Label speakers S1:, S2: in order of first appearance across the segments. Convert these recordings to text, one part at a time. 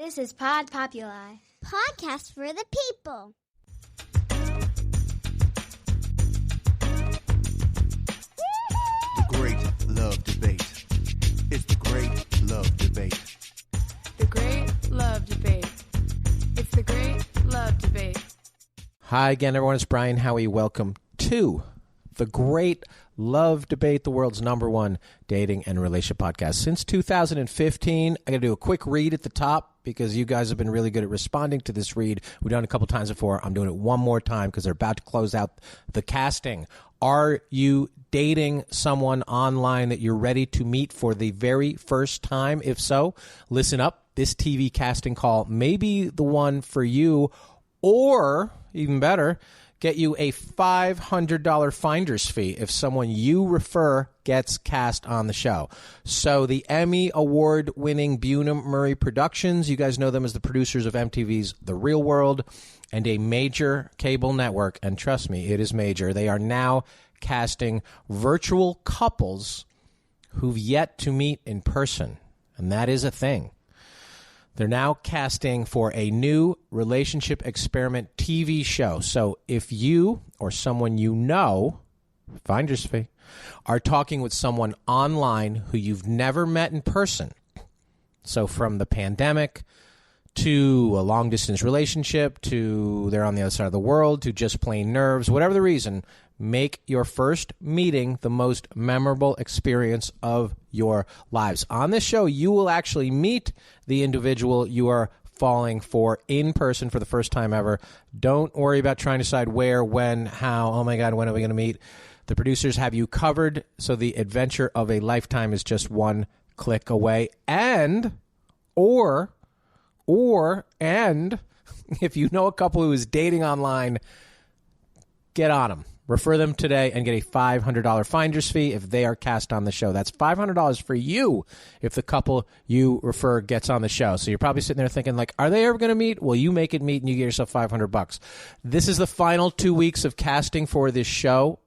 S1: This is Pod Populi.
S2: Podcast for the people.
S3: The Great Love Debate. It's the Great Love Debate.
S4: The Great Love Debate. It's the Great Love Debate.
S5: Hi again, everyone. It's Brian Howie. Welcome to the Great Love Debate, the world's #1 dating and relationship podcast. Since 2015, I got to do a quick read at the top because you guys have been really good at responding to this read. We've done it a couple times before. I'm doing it one more time because they're about to close out the casting. Are you dating someone online that you're ready to meet for the very first time? If so, listen up. This TV casting call may be the one for you, or even better, get you a $500 finder's fee if someone you refer gets cast on the show. So the Emmy award-winning Bunim-Murray Productions, you guys know them as the producers of MTV's The Real World, and a major cable network, and trust me, it is major. They are now casting virtual couples who've yet to meet in person, and that is a thing. They're now casting for a new relationship experiment TV show. So if you or someone you know, finder's fee, are talking with someone online who you've never met in person, so from the pandemic to a long-distance relationship to they're on the other side of the world to just plain nerves, whatever the reason, make your first meeting the most memorable experience of your lives. On this show, you will actually meet the individual you are falling for in person for the first time ever. Don't worry about trying to decide where, when, how. Oh my God, when are we going to meet? The producers have you covered, so the adventure of a lifetime is just one click away. And if you know a couple who is dating online, get on them. Refer them today and get a $500 finder's fee if they are cast on the show. That's $500 for you if the couple you refer gets on the show. So you're probably sitting there thinking, like, are they ever going to meet? Well, you make it meet and you get yourself $500. This is the final 2 weeks of casting for this show.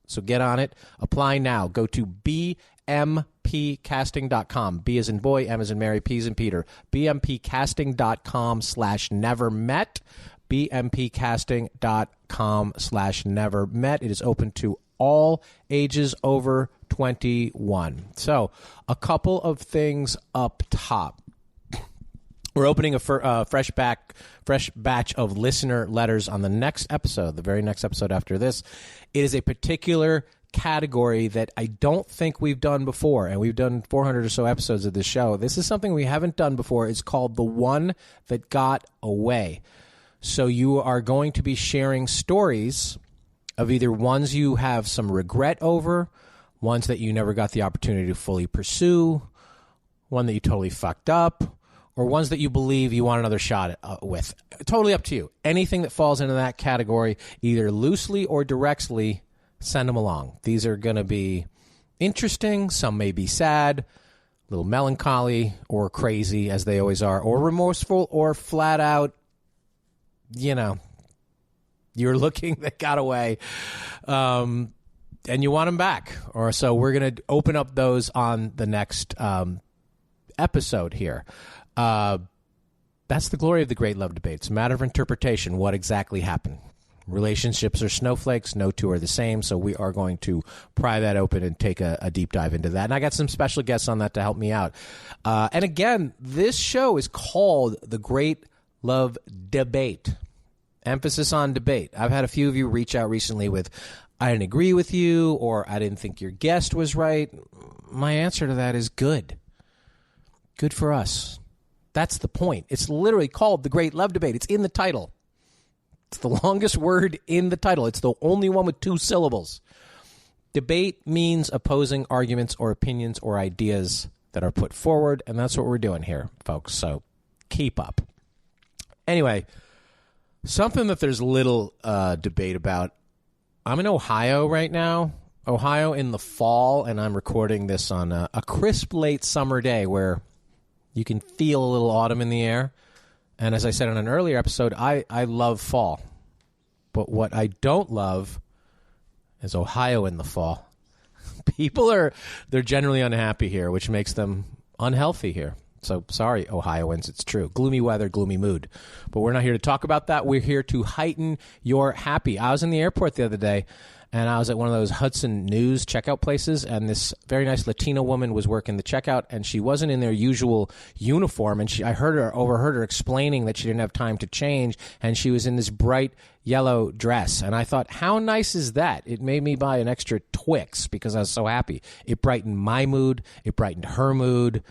S5: So get on it. Apply now. Go to bmpcasting.com. B as in boy, M as in Mary, P as in Peter. bmpcasting.com/nevermet. bmpcasting.com/nevermet. It is open to all ages over 21. So a couple of things up top. We're opening a fresh batch of listener letters on the next episode, the very next episode after this. It is a particular category that I don't think we've done before, and we've done 400 or so episodes of this show. This is something we haven't done before. It's called The One That Got Away. So you are going to be sharing stories of either ones you have some regret over, ones that you never got the opportunity to fully pursue, one that you totally fucked up, or ones that you believe you want another shot with. Totally up to you. Anything that falls into that category, either loosely or directly, send them along. These are going to be interesting. Some may be sad, a little melancholy, or crazy, as they always are, or remorseful, or flat out, you know, you're looking that got away, and you want them back. Or so we're going to open up those on the next episode here. That's the glory of the Great Love Debate. It's a matter of interpretation. What exactly happened? Relationships are snowflakes. No two are the same. So we are going to pry that open and take a deep dive into that. And I got some special guests on that to help me out. And again, this show is called The Great Love Debate. Emphasis on debate. I've had a few of you reach out recently with, I didn't agree with you, or I didn't think your guest was right. My answer to that is good. Good for us. That's the point. It's literally called The Great Love Debate. It's in the title. It's the longest word in the title. It's the only one with 2 syllables. Debate means opposing arguments or opinions or ideas that are put forward, and that's what we're doing here, folks. So keep up. Anyway, something that there's little debate about. I'm in Ohio right now. Ohio in the fall, and I'm recording this on a crisp late summer day where you can feel a little autumn in the air. And as I said in an earlier episode, I love fall. But what I don't love is Ohio in the fall. They're generally unhappy here, which makes them unhealthy here. So sorry, Ohioans, it's true. Gloomy weather, gloomy mood. But we're not here to talk about that. We're here to heighten your happy. I was in the airport the other day, and I was at one of those Hudson News checkout places, and this very nice Latina woman was working the checkout, and she wasn't in their usual uniform, and I overheard her explaining that she didn't have time to change, and she was in this bright yellow dress. And I thought, how nice is that? It made me buy an extra Twix because I was so happy. It brightened my mood. It brightened her mood.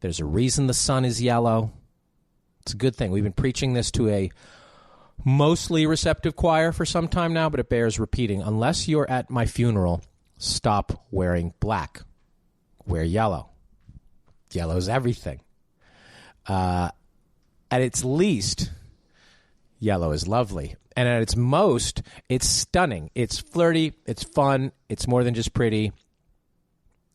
S5: There's a reason the sun is yellow. It's a good thing. We've been preaching this to a mostly receptive choir for some time now, but it bears repeating. Unless you're at my funeral, stop wearing black. Wear yellow. Yellow's everything. At its least, yellow is lovely. And at its most, it's stunning. It's flirty. It's fun. It's more than just pretty.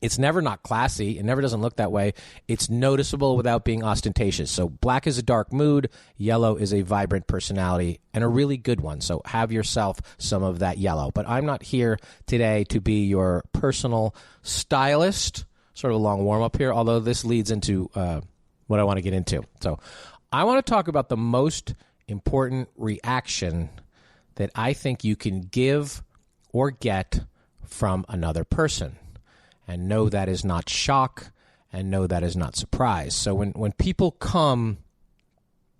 S5: It's never not classy. It never doesn't look that way. It's noticeable without being ostentatious. So black is a dark mood. Yellow is a vibrant personality and a really good one. So have yourself some of that yellow. But I'm not here today to be your personal stylist. Sort of a long warm-up here, although this leads into what I want to get into. So I want to talk about the most important reaction that I think you can give or get from another person. And no, that is not shock, and no, that is not surprise. So when people come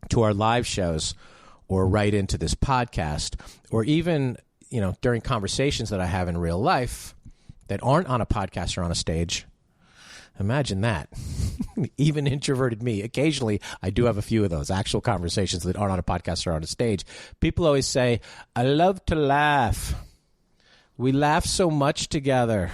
S5: to our live shows or write into this podcast, or even, during conversations that I have in real life that aren't on a podcast or on a stage, imagine that. Even introverted me. Occasionally, I do have a few of those actual conversations that aren't on a podcast or on a stage. People always say, I love to laugh. We laugh so much together.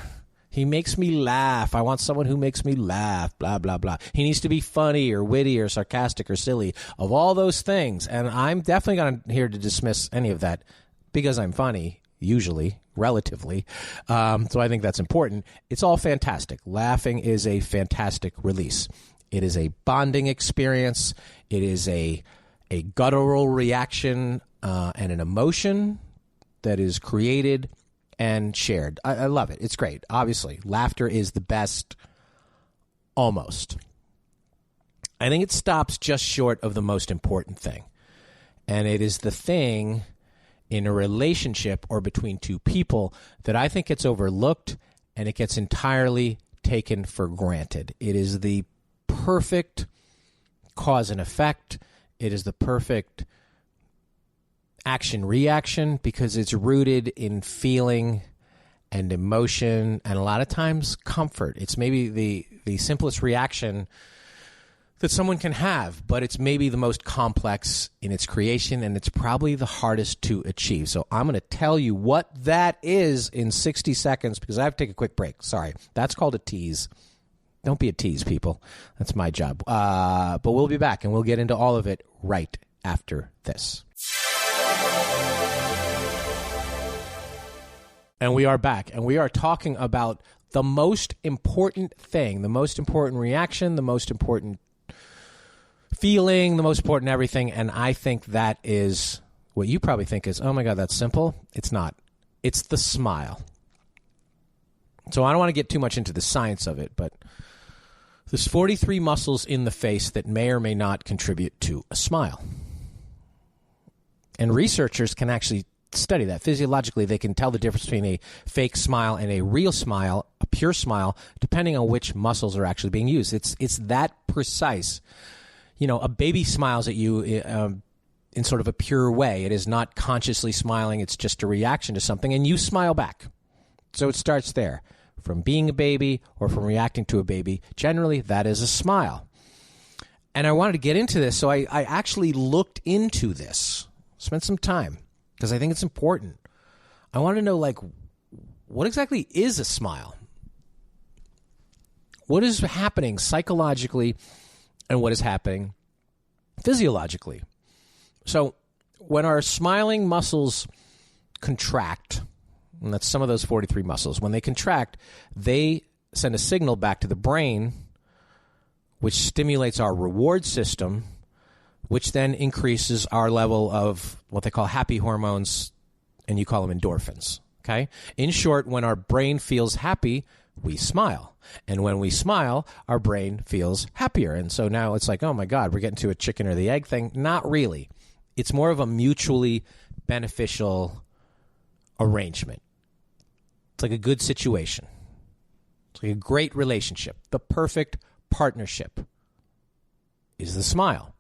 S5: He makes me laugh. I want someone who makes me laugh, blah, blah, blah. He needs to be funny or witty or sarcastic or silly, of all those things. And I'm definitely not here to dismiss any of that because I'm funny, usually, relatively. So I think that's important. It's all fantastic. Laughing is a fantastic release. It is a bonding experience. It is a guttural reaction and an emotion that is created and shared. I love it. It's great. Obviously, laughter is the best, almost. I think it stops just short of the most important thing. And it is the thing in a relationship or between two people that I think gets overlooked and it gets entirely taken for granted. It is the perfect cause and effect. It is the perfect action-reaction because it's rooted in feeling and emotion and a lot of times comfort. It's maybe the simplest reaction that someone can have, but it's maybe the most complex in its creation and it's probably the hardest to achieve. So I'm going to tell you what that is in 60 seconds because I have to take a quick break. Sorry. That's called a tease. Don't be a tease, people. That's my job. But we'll be back and we'll get into all of it right after this. And we are back, and we are talking about the most important thing, the most important reaction, the most important feeling, the most important everything, and I think that is what you probably think is, oh my God, that's simple. It's not. It's the smile. So I don't want to get too much into the science of it, but there's 43 muscles in the face that may or may not contribute to a smile. And researchers can actually study that. Physiologically, they can tell the difference between a fake smile and a real smile, a pure smile, depending on which muscles are actually being used. It's that precise. A baby smiles at you in sort of a pure way. It is not consciously smiling. It's just a reaction to something, and you smile back. So it starts there. From being a baby or from reacting to a baby, generally, that is a smile. And I wanted to get into this, so I actually looked into this, spent some time, because I think it's important. I want to know, what exactly is a smile? What is happening psychologically and what is happening physiologically? So when our smiling muscles contract, and that's some of those 43 muscles, when they contract, they send a signal back to the brain, which stimulates our reward system, which then increases our level of what they call happy hormones, and you call them endorphins, okay? In short, when our brain feels happy, we smile. And when we smile, our brain feels happier. And so now it's like, oh my God, we're getting to a chicken or the egg thing. Not really. It's more of a mutually beneficial arrangement. It's like a good situation. It's like a great relationship. The perfect partnership is the smile.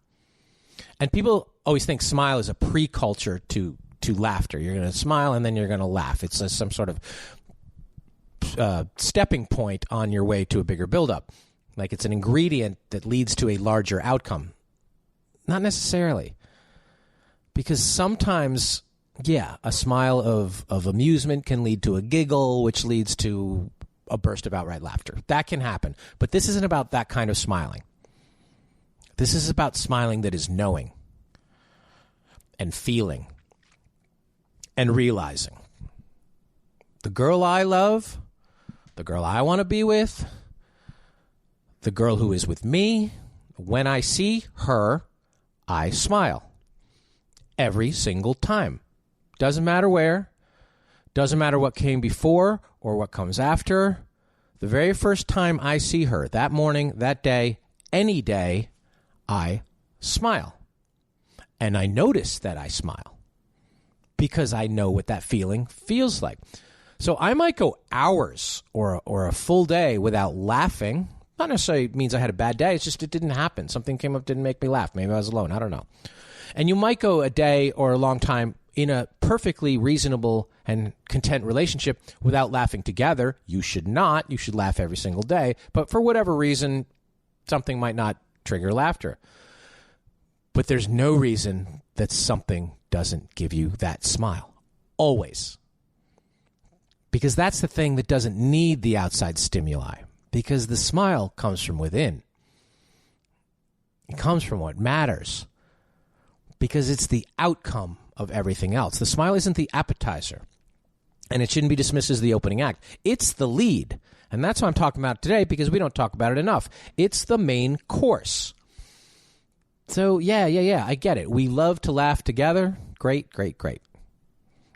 S5: And people always think smile is a pre-culture to laughter. You're going to smile and then you're going to laugh. It's some sort of stepping point on your way to a bigger buildup. Like it's an ingredient that leads to a larger outcome. Not necessarily. Because sometimes, yeah, a smile of amusement can lead to a giggle, which leads to a burst of outright laughter. That can happen. But this isn't about that kind of smiling. This is about smiling that is knowing and feeling and realizing. The girl I love, the girl I want to be with, the girl who is with me, when I see her, I smile. Every single time. Doesn't matter where. Doesn't matter what came before or what comes after. The very first time I see her, that morning, that day, any day, I smile. And I notice that I smile because I know what that feeling feels like. So I might go hours or a full day without laughing. Not necessarily means I had a bad day. It's just it didn't happen. Something came up, didn't make me laugh. Maybe I was alone. I don't know. And you might go a day or a long time in a perfectly reasonable and content relationship without laughing together. You should not. You should laugh every single day. But for whatever reason, something might not trigger laughter. But there's no reason that something doesn't give you that smile. Always. Because that's the thing that doesn't need the outside stimuli. Because the smile comes from within. It comes from what matters. Because it's the outcome of everything else. The smile isn't the appetizer. And it shouldn't be dismissed as the opening act. It's the lead. And that's what I'm talking about today because we don't talk about it enough. It's the main course. So, yeah, I get it. We love to laugh together. Great.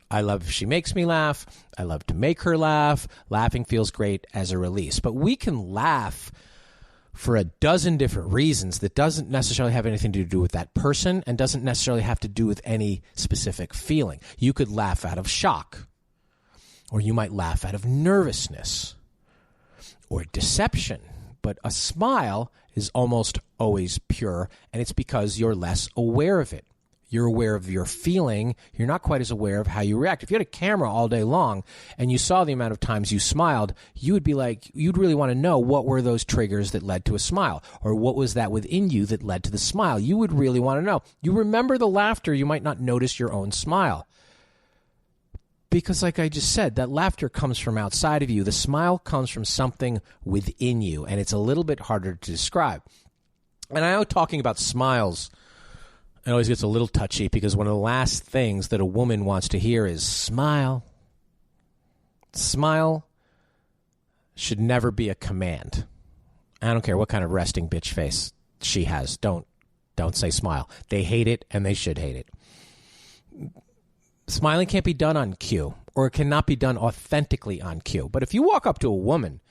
S5: I love if she makes me laugh. I love to make her laugh. Laughing feels great as a release. But we can laugh for a dozen different reasons that doesn't necessarily have anything to do with that person and doesn't necessarily have to do with any specific feeling. You could laugh out of shock, or you might laugh out of nervousness or deception. But a smile is almost always pure, and it's because you're less aware of it. You're aware of your feeling. You're not quite as aware of how you react. If you had a camera all day long and you saw the amount of times you smiled, you would be like, you'd really want to know what were those triggers that led to a smile, or what was that within you that led to the smile. You would really want to know. You remember the laughter, you might not notice your own smile. Because like I just said, that laughter comes from outside of you. The smile comes from something within you, and it's a little bit harder to describe. And I know talking about smiles, it always gets a little touchy because one of the last things that a woman wants to hear is smile. Smile should never be a command. I don't care what kind of resting bitch face she has. Don't say smile. They hate it and they should hate it. Smiling can't be done on cue, or it cannot be done authentically on cue. But if you walk up to a woman,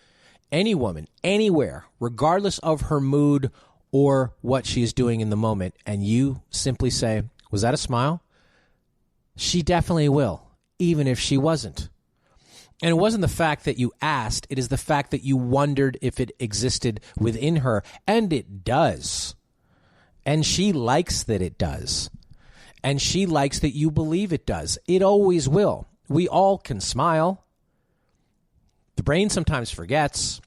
S5: any woman, anywhere, regardless of her mood or what she's doing in the moment, and you simply say, was that a smile? She definitely will, even if she wasn't. And it wasn't the fact that you asked, it is the fact that you wondered if it existed within her, and it does. And she likes that it does. And she likes that you believe it does. It always will. We all can smile. The brain sometimes forgets.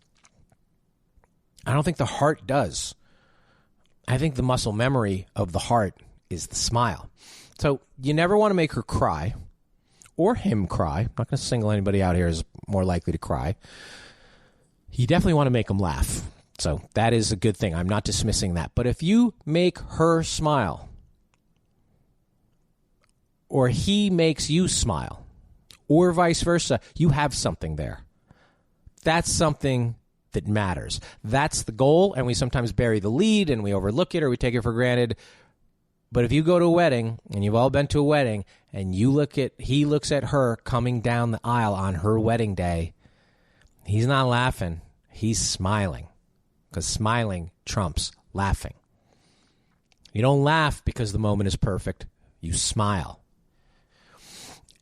S5: I don't think the heart does. I think the muscle memory of the heart is the smile. So you never want to make her cry or him cry. I'm not going to single anybody out here as more likely to cry. You definitely want to make them laugh. So that is a good thing. I'm not dismissing that. But if you make her smile, or he makes you smile, or vice versa, you have something there. That's something that matters. That's the goal, and we sometimes bury the lead, and we overlook it, or we take it for granted. But if you go to a wedding, and you've all been to a wedding, and he looks at her coming down the aisle on her wedding day, He's not laughing. He's smiling, because smiling trumps laughing. You don't laugh because the moment is perfect. You smile.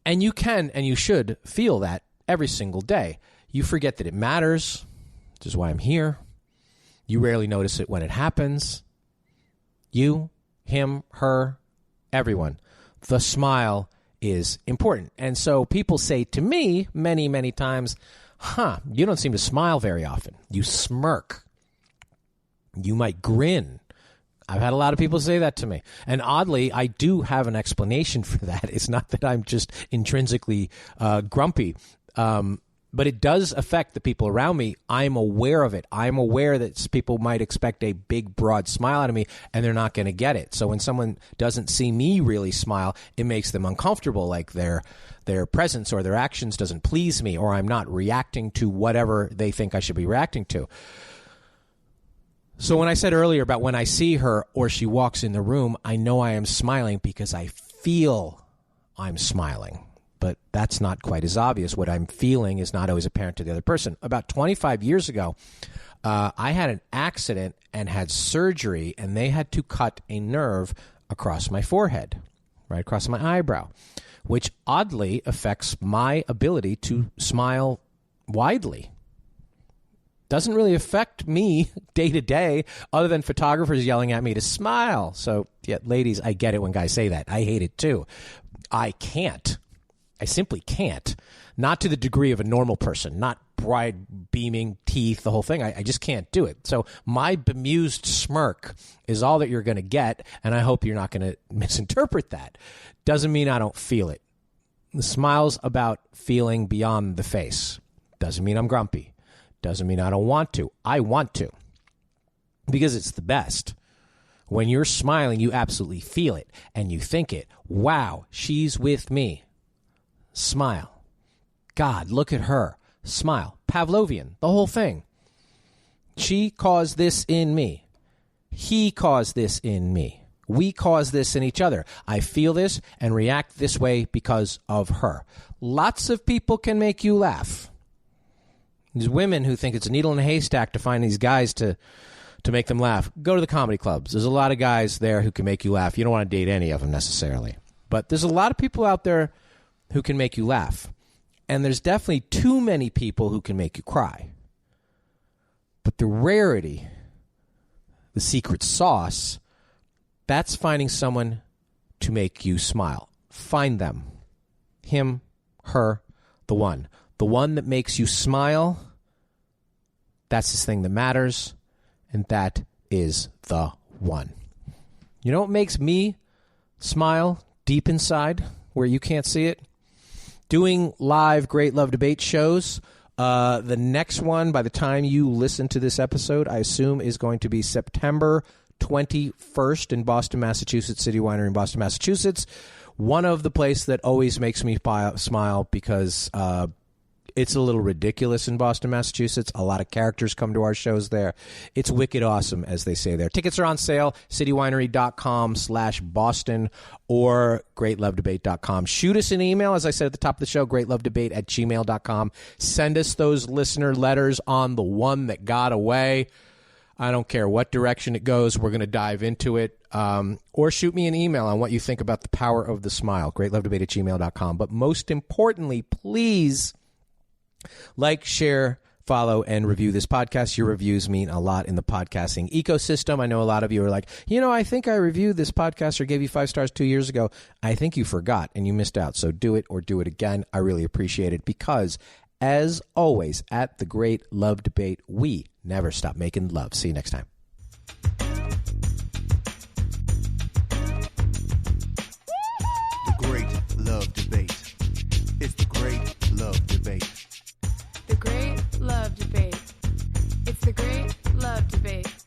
S5: And you can and you should feel that every single day. You forget that it matters, which is why I'm here. You rarely notice it when it happens. You, him, her, everyone. The smile is important. And so people say to me many, many times, you don't seem to smile very often. You smirk. You might grin. I've had a lot of people say that to me. And oddly, I do have an explanation for that. It's not that I'm just intrinsically grumpy. But it does affect the people around me. I'm aware of it. I'm aware that people might expect a big, broad smile out of me, and they're not going to get it. So when someone doesn't see me really smile, it makes them uncomfortable, like their presence or their actions doesn't please me, or I'm not reacting to whatever they think I should be reacting to. So when I said earlier about when I see her or she walks in the room, I know I am smiling because I feel I'm smiling. But that's not quite as obvious. What I'm feeling is not always apparent to the other person. About 25 years ago, I had an accident and had surgery, and they had to cut a nerve across my forehead, right across my eyebrow, which oddly affects my ability to smile widely. Doesn't really affect me day to day other than photographers yelling at me to smile. So, yeah, ladies, I get it when guys say that. I hate it too. I can't. I simply can't. Not to the degree of a normal person, not bright, beaming teeth, the whole thing. I just can't do it. So my bemused smirk is all that you're going to get, and I hope you're not going to misinterpret that. Doesn't mean I don't feel it. The smile's about feeling beyond the face. Doesn't mean I'm grumpy. Doesn't mean I don't want to. I want to, because it's the best. When you're smiling, you absolutely feel it, and you think it. Wow, she's with me. Smile. God, look at her. Smile. Pavlovian, the whole thing. She caused this in me. He caused this in me. We cause this in each other. I feel this and react this way because of her. Lots of people can make you laugh. These women who think it's a needle in a haystack to find these guys to make them laugh. Go to the comedy clubs. There's a lot of guys there who can make you laugh. You don't want to date any of them necessarily. But there's a lot of people out there who can make you laugh. And there's definitely too many people who can make you cry. But the rarity, the secret sauce, that's finding someone to make you smile. Find them. Him, her, the one. The one that makes you smile, that's the thing that matters, and that is the one. You know what makes me smile deep inside where you can't see it? Doing live Great Love Debate shows. The next one, by the time you listen to this episode, I assume is going to be September 21st in Boston, Massachusetts, City Winery in Boston, Massachusetts. One of the places that always makes me smile because it's a little ridiculous in Boston, Massachusetts. A lot of characters come to our shows there. It's wicked awesome, as they say there. Tickets are on sale, citywinery.com/Boston or greatlovedebate.com. Shoot us an email, as I said at the top of the show, greatlovedebate@gmail.com. Send us those listener letters on the one that got away. I don't care what direction it goes. We're going to dive into it. Or shoot me an email on what you think about the power of the smile, greatlovedebate@gmail.com. But most importantly, please like, share, follow, and review this podcast. Your reviews mean a lot in the podcasting ecosystem. I know a lot of you are like, I think I reviewed this podcast or gave you 5 stars 2 years ago. I think you forgot and you missed out. So do it or do it again. I really appreciate it because, as always, at the Great Love Debate, we never stop making love. See you next time.
S3: The Great Love Debate. It's the Great Love Debate.
S4: The Great Love Debate. It's the Great Love Debate.